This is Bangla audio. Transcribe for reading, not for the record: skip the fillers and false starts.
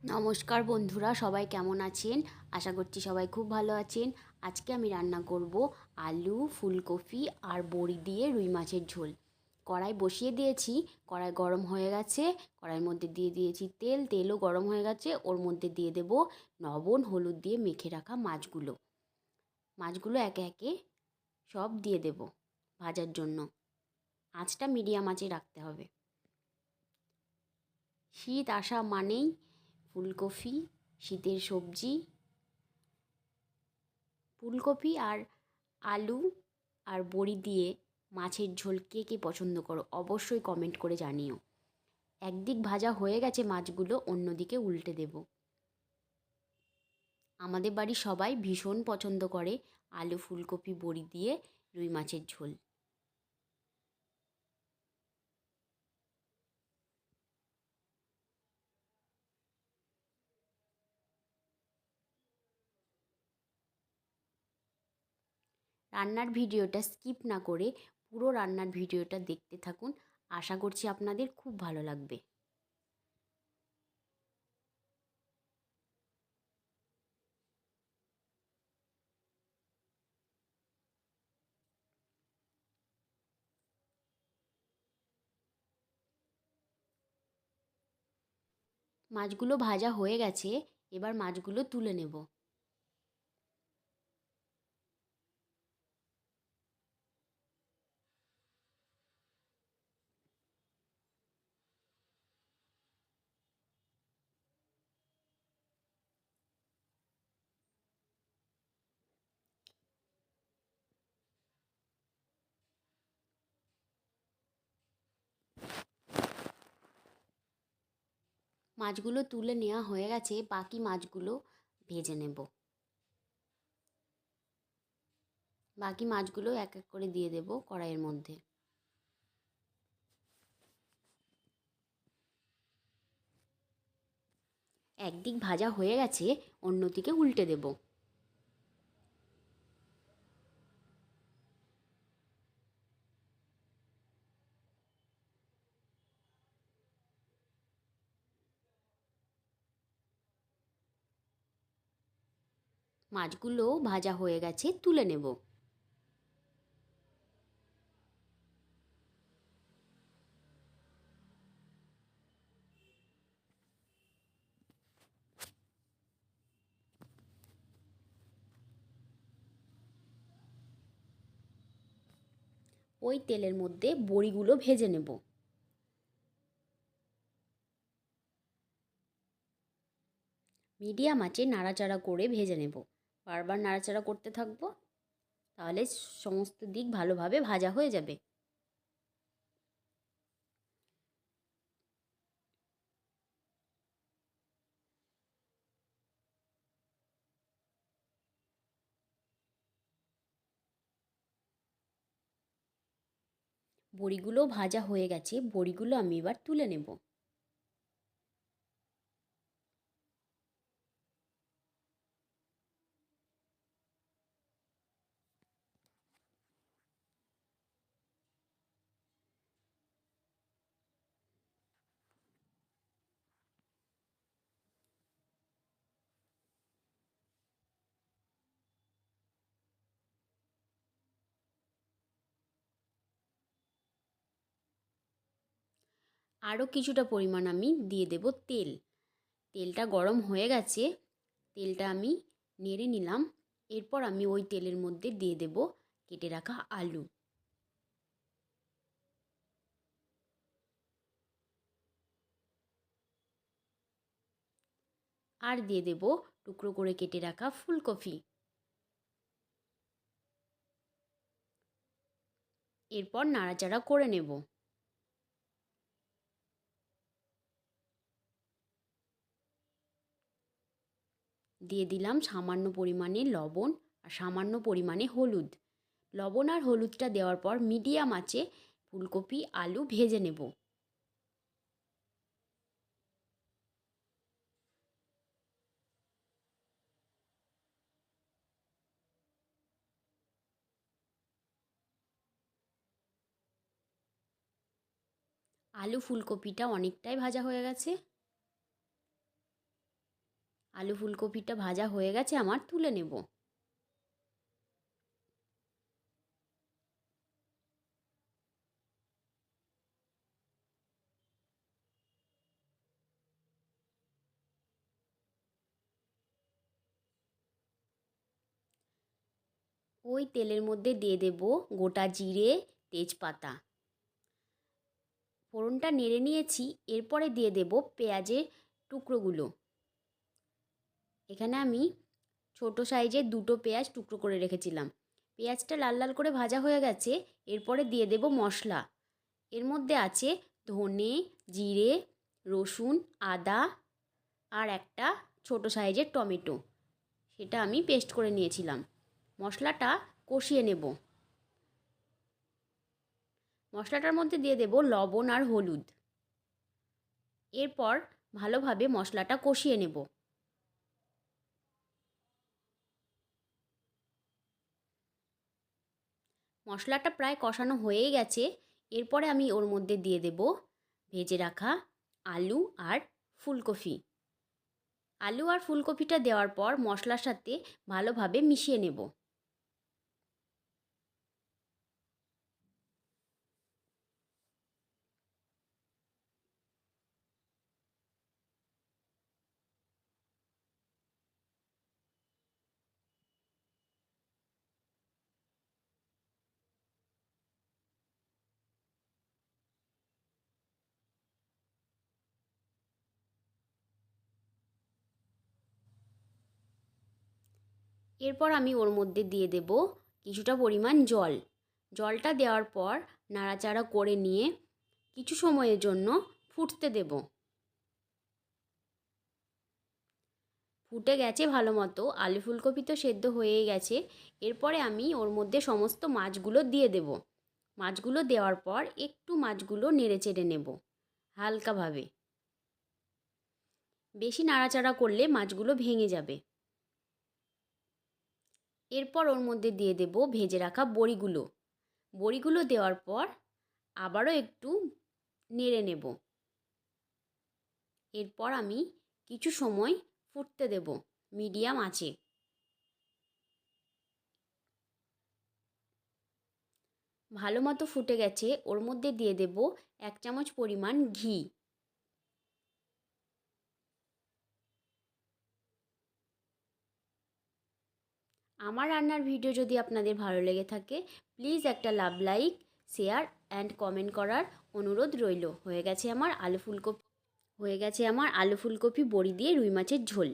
নমস্কার বন্ধুরা, সবাই কেমন আছেন? আশা করছি সবাই খুব ভালো আছেন। আজকে আমি রান্না করব আলু, ফুলকপি আর বড়ি দিয়ে রুই মাছের ঝোল। কড়াই বসিয়ে দিয়েছি, কড়াই গরম হয়ে গেছে। কড়াইয়ের মধ্যে দিয়ে দিয়েছি তেল, তেলও গরম হয়ে গেছে। ওর মধ্যে দিয়ে দেব লবণ, হলুদ দিয়ে মেখে রাখা মাছগুলো। মাছগুলো একে একে সব দিয়ে দেব ভাজার জন্য। আঁচটা মিডিয়াম আঁচে রাখতে হবে। শীত আসা মানেই ফুলকপি, শীতের সবজি। ফুলকপি আর আলু আর বড়ি দিয়ে মাছের ঝোল কে কে পছন্দ করো অবশ্যই কমেন্ট করে জানিও। একদিক ভাজা হয়ে গেছে মাছগুলো, অন্যদিকে উল্টে দেব। আমাদের বাড়ির সবাই ভীষণ পছন্দ করে আলু, ফুলকপি, বড়ি দিয়ে রুই মাছের ঝোল। রান্নার ভিডিওটা স্কিপ না করে পুরো রান্নার ভিডিওটা দেখতে থাকুন। আশা করছি আপনাদের খুব ভালো লাগবে। মাছগুলো ভাজা হয়ে গেছে, এবার মাছগুলো তুলে নেব। মাছগুলো তুলে নেওয়া হয়ে গেছে, বাকি মাছগুলো ভেজে নেব। বাকি মাছগুলো এক এক করে দিয়ে দেব কড়াইয়ের মধ্যে। একদিক ভাজা হয়ে গেছে, অন্যদিকে উল্টে দেব। মাছগুলো ভাজা হয়ে গেছে, তুলে নেব। ওই তেলের মধ্যে বড়িগুলো ভেজে নেব। মিডিয়াম আঁচে নাড়াচাড়া করে ভেজে নেব। বারবার নাড়াচাড়া করতে থাকবো, তাহলে সমস্ত দিক ভালোভাবে ভাজা হয়ে যাবে। বড়িগুলো ভাজা হয়ে গেছে, বড়িগুলো আমি এবার তুলে নেব। আরও কিছুটা পরিমাণ আমি দিয়ে দেব তেল। তেলটা গরম হয়ে গেছে, তেলটা আমি নেড়ে নিলাম। এরপর আমি ওই তেলের মধ্যে দিয়ে দেব কেটে রাখা আলু। আর দিয়ে দেব টুকরো করে কেটে রাখা ফুলকপি। এরপর নাড়াচাড়া করে নেব। দিয়ে দিলাম সামান্য পরিমাণে লবণ আর সামান্য পরিমাণে হলুদ। লবণ আর হলুদটা দেওয়ার পর মিডিয়াম আঁচে ফুলকপি, আলু ভেজে নেব। আলু ফুলকপিটা অনেকটাই ভাজা হয়ে গেছে। আলু ফুলকপিটা ভাজা হয়ে গেছে আমার, তুলে নেব। ওই তেলের মধ্যে দিয়ে দেব গোটা জিরে, তেজপাতা। ফোড়নটা নেড়ে নিয়েছি, এরপরে দিয়ে দেব পেঁয়াজের টুকরোগুলো। এখানে আমি ছোট সাইজের 2টো পেঁয়াজ টুকরো করে রেখেছিলাম। পেঁয়াজটা লাল লাল করে ভাজা হয়ে গেছে, এরপরে দিয়ে দেব মশলা। এর মধ্যে আছে ধনে, জিরে, রসুন, আদা আর একটা ছোট সাইজের টমেটো, সেটা আমি পেস্ট করে নিয়েছিলাম। মশলাটা কষিয়ে নেব। মশলাটার মধ্যে দিয়ে দেব লবণ আর হলুদ। এরপর ভালোভাবে মশলাটা কষিয়ে নেব। মশলাটা প্রায় কষানো হয়েই গেছে, এরপরে আমি ওর মধ্যে দিয়ে দেব ভেজে রাখা আলু আর ফুলকপি। আলু আর ফুলকপিটা দেওয়ার পর মশলার সাথে ভালোভাবে মিশিয়ে নেব। এরপর আমি ওর মধ্যে দিয়ে দেব কিছুটা পরিমাণ জল। জলটা দেওয়ার পর নাড়াচাড়া করে নিয়ে কিছু সময়ের জন্য ফুটতে দেব। ফুটে গেছে ভালো মতো, আলু ফুলকপি তো সেদ্ধ হয়েই গেছে। এরপরে আমি ওর মধ্যে সমস্ত মাছগুলো দিয়ে দেব। মাছগুলো দেওয়ার পর একটু মাছগুলো নেড়ে চেড়ে নেব হালকাভাবে। বেশি নাড়াচাড়া করলে মাছগুলো ভেঙে যাবে। এরপর ওর মধ্যে দিয়ে দেব ভেজে রাখা বড়িগুলো। বড়িগুলো দেওয়ার পর আবারও একটু নেড়ে নেব। এরপর আমি কিছু সময় ফুটতে দেব মিডিয়াম আঁচে। ভালো মতো ফুটে গেছে, ওর মধ্যে দিয়ে দেব 1 চামচ পরিমাণ ঘি। আমার রান্নার ভিডিও যদি আপনাদের ভালো লেগে থাকে, প্লিজ একটা লাইক, শেয়ার অ্যান্ড কমেন্ট করার অনুরোধ রইল। হয়ে গেছে আমার আলু ফুলকপি বড়ি দিয়ে রুই মাছের ঝোল।